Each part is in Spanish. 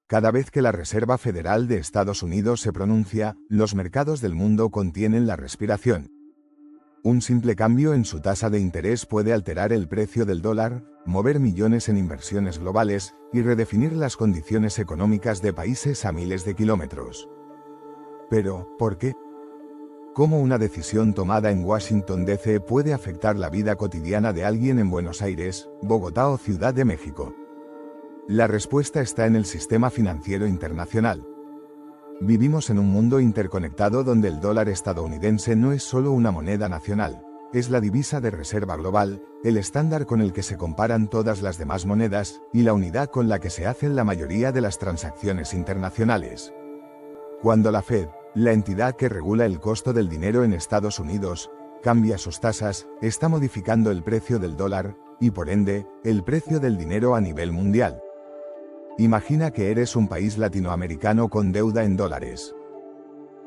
Cada vez que la Reserva Federal de Estados Unidos se pronuncia, los mercados del mundo contienen la respiración. Un simple cambio en su tasa de interés puede alterar el precio del dólar, mover millones en inversiones globales y redefinir las condiciones económicas de países a miles de kilómetros. Pero, ¿por qué? ¿Cómo una decisión tomada en Washington, D.C. puede afectar la vida cotidiana de alguien en Buenos Aires, Bogotá o Ciudad de México? La respuesta está en el sistema financiero internacional. Vivimos en un mundo interconectado donde el dólar estadounidense no es solo una moneda nacional, es la divisa de reserva global, el estándar con el que se comparan todas las demás monedas, y la unidad con la que se hacen la mayoría de las transacciones internacionales. Cuando la Fed, la entidad que regula el costo del dinero en Estados Unidos, cambia sus tasas, está modificando el precio del dólar, y por ende, el precio del dinero a nivel mundial. Imagina que eres un país latinoamericano con deuda en dólares.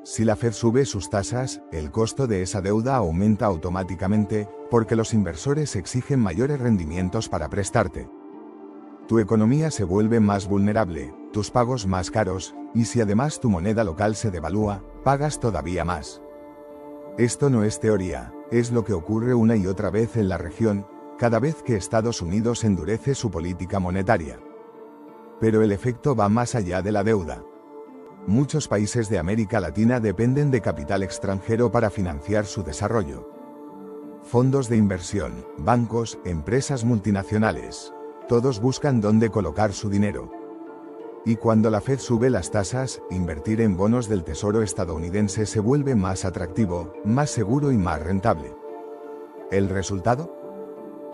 Si la Fed sube sus tasas, el costo de esa deuda aumenta automáticamente, porque los inversores exigen mayores rendimientos para prestarte. Tu economía se vuelve más vulnerable, tus pagos más caros, y si además tu moneda local se devalúa, pagas todavía más. Esto no es teoría, es lo que ocurre una y otra vez en la región, cada vez que Estados Unidos endurece su política monetaria. Pero el efecto va más allá de la deuda. Muchos países de América Latina dependen de capital extranjero para financiar su desarrollo. Fondos de inversión, bancos, empresas multinacionales. Todos buscan dónde colocar su dinero. Y cuando la Fed sube las tasas, invertir en bonos del Tesoro estadounidense se vuelve más atractivo, más seguro y más rentable. ¿El resultado?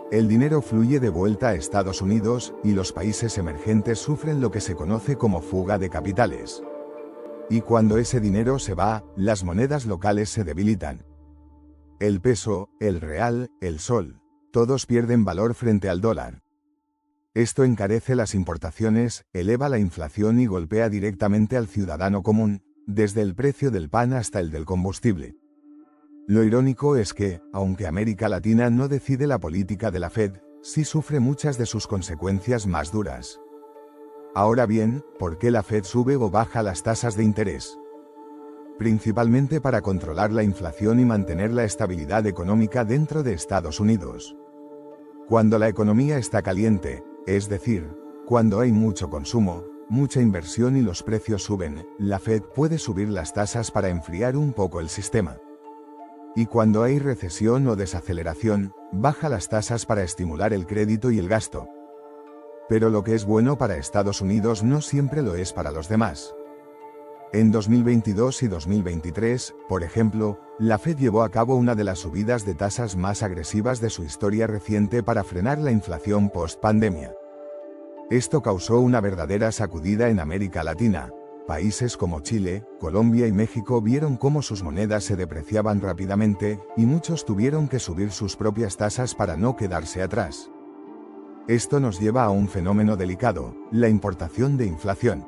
El dinero fluye de vuelta a Estados Unidos, y los países emergentes sufren lo que se conoce como fuga de capitales. Y cuando ese dinero se va, las monedas locales se debilitan. El peso, el real, el sol, todos pierden valor frente al dólar. Esto encarece las importaciones, eleva la inflación y golpea directamente al ciudadano común, desde el precio del pan hasta el del combustible. Lo irónico es que, aunque América Latina no decide la política de la Fed, sí sufre muchas de sus consecuencias más duras. Ahora bien, ¿por qué la Fed sube o baja las tasas de interés? Principalmente para controlar la inflación y mantener la estabilidad económica dentro de Estados Unidos. Cuando la economía está caliente, es decir, cuando hay mucho consumo, mucha inversión y los precios suben, la Fed puede subir las tasas para enfriar un poco el sistema. Y cuando hay recesión o desaceleración, baja las tasas para estimular el crédito y el gasto. Pero lo que es bueno para Estados Unidos no siempre lo es para los demás. En 2022 y 2023, por ejemplo, la Fed llevó a cabo una de las subidas de tasas más agresivas de su historia reciente para frenar la inflación post-pandemia. Esto causó una verdadera sacudida en América Latina. Países como Chile, Colombia y México vieron cómo sus monedas se depreciaban rápidamente, y muchos tuvieron que subir sus propias tasas para no quedarse atrás. Esto nos lleva a un fenómeno delicado, la importación de inflación.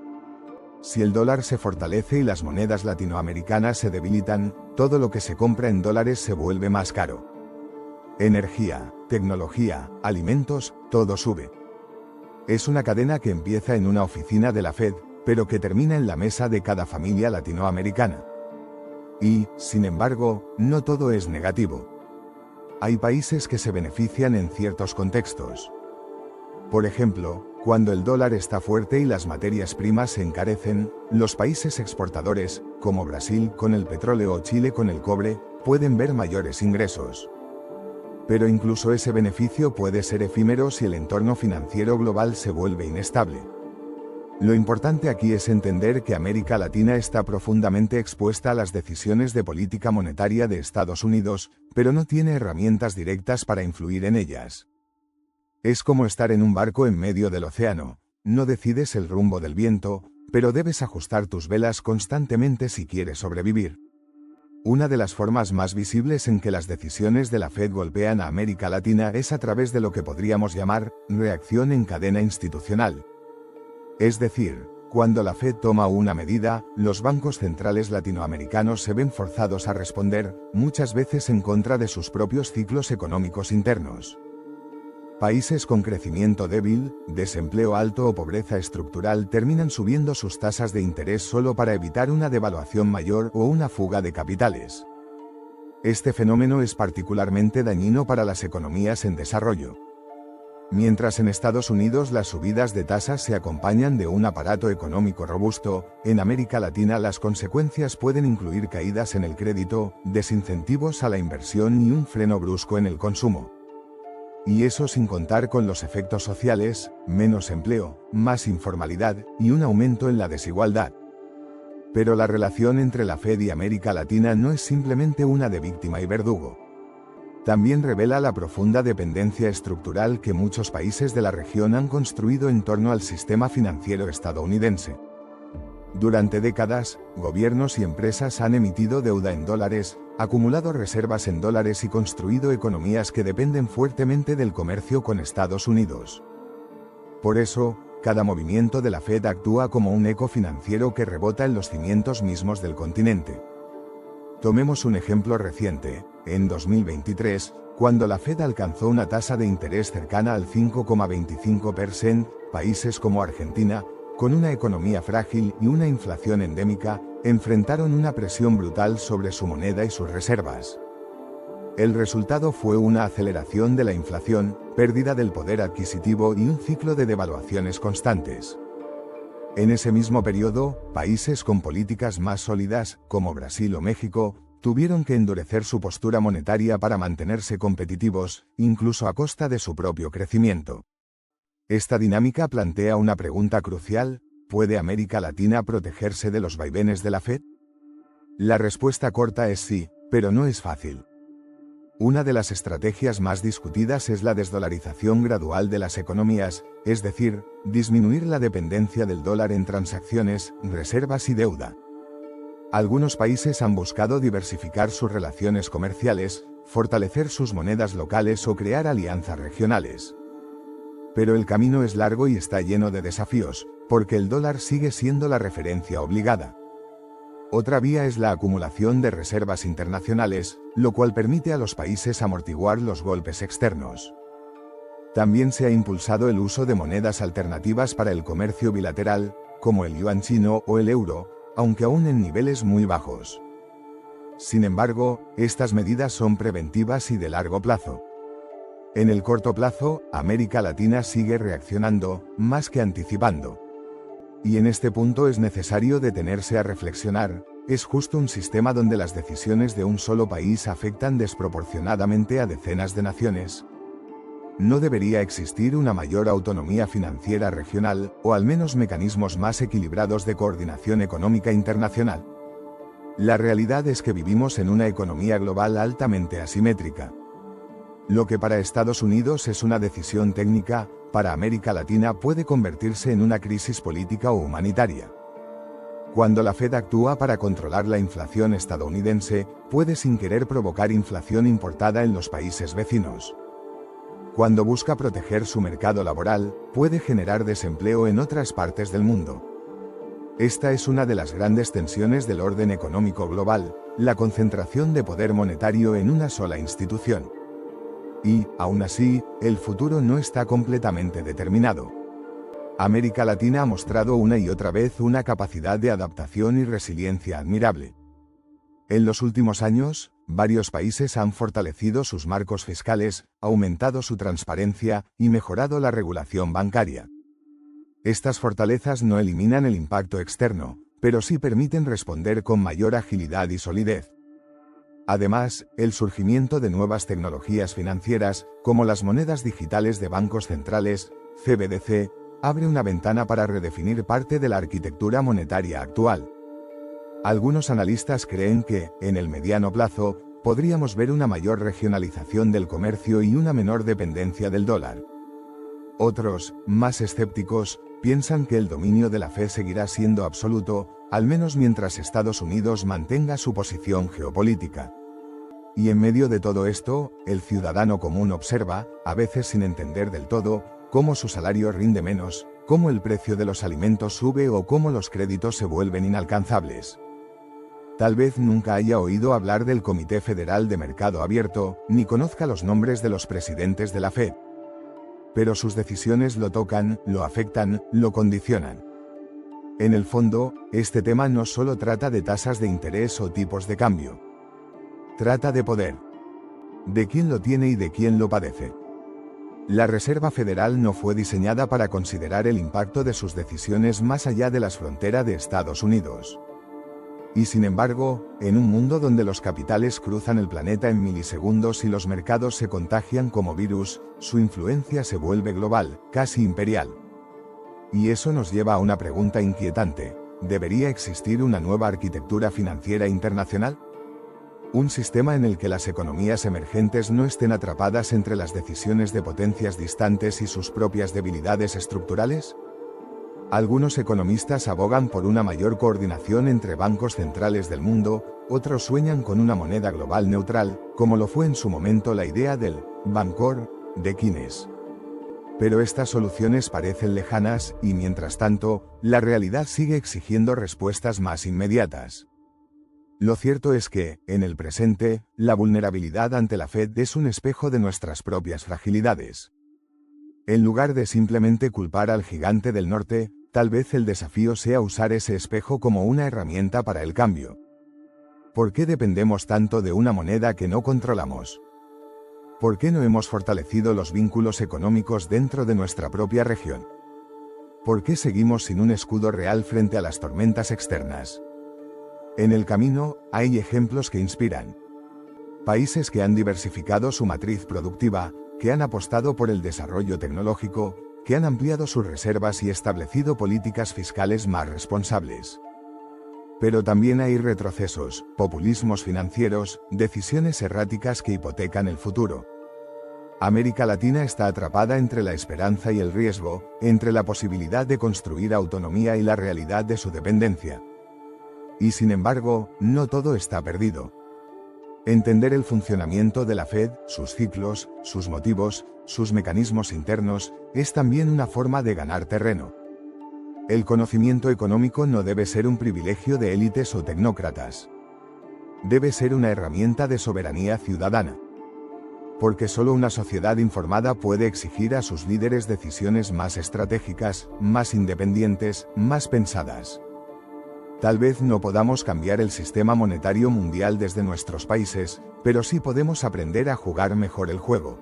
Si el dólar se fortalece y las monedas latinoamericanas se debilitan, todo lo que se compra en dólares se vuelve más caro. Energía, tecnología, alimentos, todo sube. Es una cadena que empieza en una oficina de la Fed, pero que termina en la mesa de cada familia latinoamericana. Y, sin embargo, no todo es negativo. Hay países que se benefician en ciertos contextos. Por ejemplo, cuando el dólar está fuerte y las materias primas se encarecen, los países exportadores, como Brasil con el petróleo o Chile con el cobre, pueden ver mayores ingresos. Pero incluso ese beneficio puede ser efímero si el entorno financiero global se vuelve inestable. Lo importante aquí es entender que América Latina está profundamente expuesta a las decisiones de política monetaria de Estados Unidos, pero no tiene herramientas directas para influir en ellas. Es como estar en un barco en medio del océano, no decides el rumbo del viento, pero debes ajustar tus velas constantemente si quieres sobrevivir. Una de las formas más visibles en que las decisiones de la Fed golpean a América Latina es a través de lo que podríamos llamar reacción en cadena institucional. Es decir, cuando la Fed toma una medida, los bancos centrales latinoamericanos se ven forzados a responder, muchas veces en contra de sus propios ciclos económicos internos. Países con crecimiento débil, desempleo alto o pobreza estructural terminan subiendo sus tasas de interés solo para evitar una devaluación mayor o una fuga de capitales. Este fenómeno es particularmente dañino para las economías en desarrollo. Mientras en Estados Unidos las subidas de tasas se acompañan de un aparato económico robusto, en América Latina las consecuencias pueden incluir caídas en el crédito, desincentivos a la inversión y un freno brusco en el consumo. Y eso sin contar con los efectos sociales, menos empleo, más informalidad y un aumento en la desigualdad. Pero la relación entre la Fed y América Latina no es simplemente una de víctima y verdugo. También revela la profunda dependencia estructural que muchos países de la región han construido en torno al sistema financiero estadounidense. Durante décadas, gobiernos y empresas han emitido deuda en dólares, acumulado reservas en dólares y construido economías que dependen fuertemente del comercio con Estados Unidos. Por eso, cada movimiento de la Fed actúa como un eco financiero que rebota en los cimientos mismos del continente. Tomemos un ejemplo reciente. En 2023, cuando la Fed alcanzó una tasa de interés cercana al 5,25%, países como Argentina, con una economía frágil y una inflación endémica, enfrentaron una presión brutal sobre su moneda y sus reservas. El resultado fue una aceleración de la inflación, pérdida del poder adquisitivo y un ciclo de devaluaciones constantes. En ese mismo periodo, países con políticas más sólidas, como Brasil o México, tuvieron que endurecer su postura monetaria para mantenerse competitivos, incluso a costa de su propio crecimiento. Esta dinámica plantea una pregunta crucial: ¿puede América Latina protegerse de los vaivenes de la Fed? La respuesta corta es sí, pero no es fácil. Una de las estrategias más discutidas es la desdolarización gradual de las economías, es decir, disminuir la dependencia del dólar en transacciones, reservas y deuda. Algunos países han buscado diversificar sus relaciones comerciales, fortalecer sus monedas locales o crear alianzas regionales. Pero el camino es largo y está lleno de desafíos, porque el dólar sigue siendo la referencia obligada. Otra vía es la acumulación de reservas internacionales, lo cual permite a los países amortiguar los golpes externos. También se ha impulsado el uso de monedas alternativas para el comercio bilateral, como el yuan chino o el euro, aunque aún en niveles muy bajos. Sin embargo, estas medidas son preventivas y de largo plazo. En el corto plazo, América Latina sigue reaccionando, más que anticipando. Y en este punto es necesario detenerse a reflexionar: ¿es justo un sistema donde las decisiones de un solo país afectan desproporcionadamente a decenas de naciones? ¿No debería existir una mayor autonomía financiera regional, o al menos mecanismos más equilibrados de coordinación económica internacional? La realidad es que vivimos en una economía global altamente asimétrica. Lo que para Estados Unidos es una decisión técnica, para América Latina puede convertirse en una crisis política o humanitaria. Cuando la Fed actúa para controlar la inflación estadounidense, puede sin querer provocar inflación importada en los países vecinos. Cuando busca proteger su mercado laboral, puede generar desempleo en otras partes del mundo. Esta es una de las grandes tensiones del orden económico global, la concentración de poder monetario en una sola institución. Y, aún así, el futuro no está completamente determinado. América Latina ha mostrado una y otra vez una capacidad de adaptación y resiliencia admirable. En los últimos años, varios países han fortalecido sus marcos fiscales, aumentado su transparencia y mejorado la regulación bancaria. Estas fortalezas no eliminan el impacto externo, pero sí permiten responder con mayor agilidad y solidez. Además, el surgimiento de nuevas tecnologías financieras, como las monedas digitales de bancos centrales, CBDC, abre una ventana para redefinir parte de la arquitectura monetaria actual. Algunos analistas creen que, en el mediano plazo, podríamos ver una mayor regionalización del comercio y una menor dependencia del dólar. Otros, más escépticos, piensan que el dominio de la Fed seguirá siendo absoluto, al menos mientras Estados Unidos mantenga su posición geopolítica. Y en medio de todo esto, el ciudadano común observa, a veces sin entender del todo, cómo su salario rinde menos, cómo el precio de los alimentos sube o cómo los créditos se vuelven inalcanzables. Tal vez nunca haya oído hablar del Comité Federal de Mercado Abierto, ni conozca los nombres de los presidentes de la Fed. pero sus decisiones lo tocan, lo afectan, lo condicionan. En el fondo, este tema no solo trata de tasas de interés o tipos de cambio. Trata de poder. De quién lo tiene y de quién lo padece. La Reserva Federal no fue diseñada para considerar el impacto de sus decisiones más allá de las fronteras de Estados Unidos. Y sin embargo, en un mundo donde los capitales cruzan el planeta en milisegundos y los mercados se contagian como virus, su influencia se vuelve global, casi imperial. Y eso nos lleva a una pregunta inquietante: ¿debería existir una nueva arquitectura financiera internacional? ¿Un sistema en el que las economías emergentes no estén atrapadas entre las decisiones de potencias distantes y sus propias debilidades estructurales? Algunos economistas abogan por una mayor coordinación entre bancos centrales del mundo, otros sueñan con una moneda global neutral, como lo fue en su momento la idea del Bancor de Keynes. Pero estas soluciones parecen lejanas y, mientras tanto, la realidad sigue exigiendo respuestas más inmediatas. Lo cierto es que, en el presente, la vulnerabilidad ante la Fed es un espejo de nuestras propias fragilidades. En lugar de simplemente culpar al gigante del norte, tal vez el desafío sea usar ese espejo como una herramienta para el cambio. ¿Por qué dependemos tanto de una moneda que no controlamos? ¿Por qué no hemos fortalecido los vínculos económicos dentro de nuestra propia región? ¿Por qué seguimos sin un escudo real frente a las tormentas externas? En el camino, hay ejemplos que inspiran. Países que han diversificado su matriz productiva, que han apostado por el desarrollo tecnológico, que han ampliado sus reservas y establecido políticas fiscales más responsables. Pero también hay retrocesos, populismos financieros, decisiones erráticas que hipotecan el futuro. América Latina está atrapada entre la esperanza y el riesgo, entre la posibilidad de construir autonomía y la realidad de su dependencia. Y sin embargo, no todo está perdido. Entender el funcionamiento de la Fed, sus ciclos, sus motivos, sus mecanismos internos, es también una forma de ganar terreno. El conocimiento económico no debe ser un privilegio de élites o tecnócratas. Debe ser una herramienta de soberanía ciudadana. Porque solo una sociedad informada puede exigir a sus líderes decisiones más estratégicas, más independientes, más pensadas. Tal vez no podamos cambiar el sistema monetario mundial desde nuestros países, pero sí podemos aprender a jugar mejor el juego.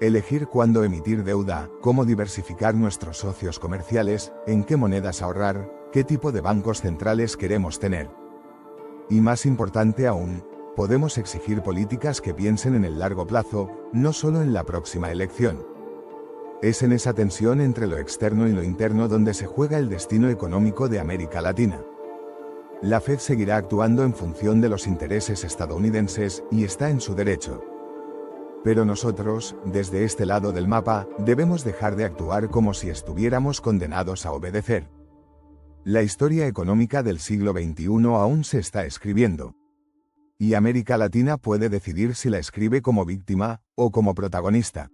Elegir cuándo emitir deuda, cómo diversificar nuestros socios comerciales, en qué monedas ahorrar, qué tipo de bancos centrales queremos tener. Y más importante aún, podemos exigir políticas que piensen en el largo plazo, no solo en la próxima elección. Es en esa tensión entre lo externo y lo interno donde se juega el destino económico de América Latina. La Fed seguirá actuando en función de los intereses estadounidenses, y está en su derecho. Pero nosotros, desde este lado del mapa, debemos dejar de actuar como si estuviéramos condenados a obedecer. La historia económica del siglo XXI aún se está escribiendo. Y América Latina puede decidir si la escribe como víctima, o como protagonista.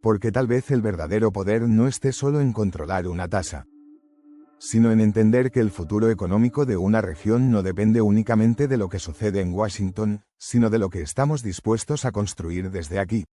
Porque tal vez el verdadero poder no esté solo en controlar una tasa, sino en entender que el futuro económico de una región no depende únicamente de lo que sucede en Washington, sino de lo que estamos dispuestos a construir desde aquí.